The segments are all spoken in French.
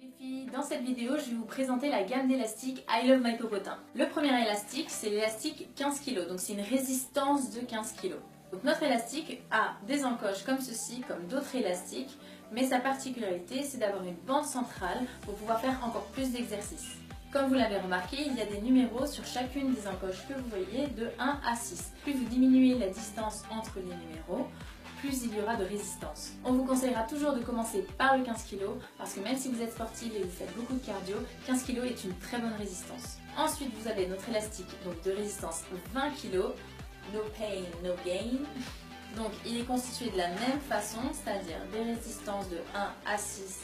Les filles, dans cette vidéo, je vais vous présenter la gamme d'élastiques I Love My Popotin. Le premier élastique, c'est l'élastique 15 kg, donc c'est une résistance de 15 kg. Donc notre élastique a des encoches comme ceci, comme d'autres élastiques, mais sa particularité, c'est d'avoir une bande centrale pour pouvoir faire encore plus d'exercices. Comme vous l'avez remarqué, il y a des numéros sur chacune des encoches que vous voyez de 1 à 6. Plus vous diminuez la distance entre les numéros, plus il y aura de résistance. On vous conseillera toujours de commencer par le 15 kg parce que même si vous êtes sportive et vous faites beaucoup de cardio, 15 kg est une très bonne résistance. Ensuite, vous avez notre élastique donc de résistance 20 kg, no pain, no gain. Donc il est constitué de la même façon, c'est-à-dire des résistances de 1 à 6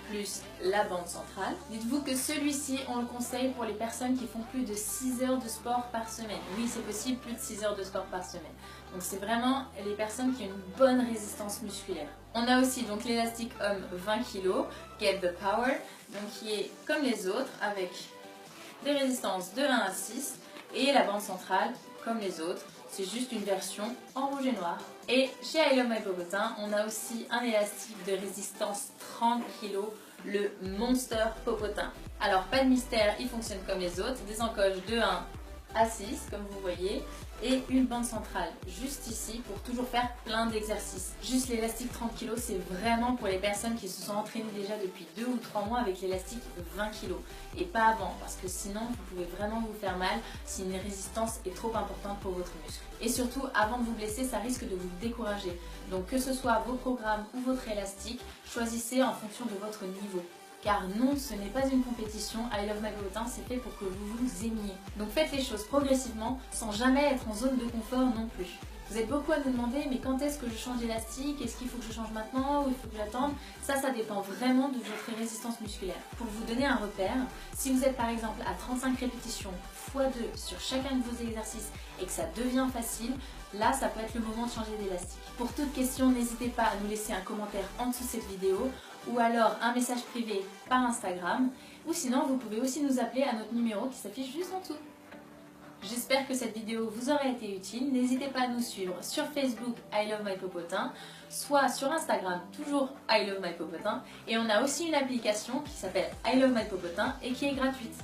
plus la bande centrale. Dites-vous que celui-ci, on le conseille pour les personnes qui font plus de 6 heures de sport par semaine. Oui, c'est possible, plus de 6 heures de sport par semaine. Donc c'est vraiment les personnes qui ont une bonne résistance musculaire. On a aussi donc l'élastique homme 20 kg, Get the Power, donc qui est comme les autres avec des résistances de 1 à 6 et la bande centrale comme les autres. C'est juste une version en rouge et noir. Et chez I Love My Popotin, on a aussi un élastique de résistance 30 kg, le Monster Popotin. Alors pas de mystère, il fonctionne comme les autres, des encoches de 1 à 6 comme vous voyez et une bande centrale juste ici pour toujours faire plein d'exercices. Juste l'élastique 30 kg, c'est vraiment pour les personnes qui se sont entraînées déjà depuis 2 ou 3 mois avec l'élastique 20 kg et pas avant parce que sinon vous pouvez vraiment vous faire mal si une résistance est trop importante pour votre muscle. Et surtout, avant de vous blesser, ça risque de vous décourager. Donc que ce soit vos programmes ou votre élastique, choisissez en fonction de votre niveau. Car non, ce n'est pas une compétition, I Love My Popotin, c'est fait pour que vous vous aimiez. Donc faites les choses progressivement, sans jamais être en zone de confort non plus. Vous êtes beaucoup à me demander, mais quand est-ce que je change d'élastique? Est-ce qu'il faut que je change maintenant ou il faut que j'attende? Ça dépend vraiment de votre résistance musculaire. Pour vous donner un repère, si vous êtes par exemple à 35 répétitions x2 sur chacun de vos exercices et que ça devient facile, là ça peut être le moment de changer d'élastique. Pour toute question, n'hésitez pas à nous laisser un commentaire en dessous de cette vidéo ou alors un message privé par Instagram, ou sinon vous pouvez aussi nous appeler à notre numéro qui s'affiche juste en dessous. J'espère que cette vidéo vous aura été utile. N'hésitez pas à nous suivre sur Facebook I Love My Popotin, soit sur Instagram toujours I Love My Popotin, et on a aussi une application qui s'appelle I Love My Popotin et qui est gratuite.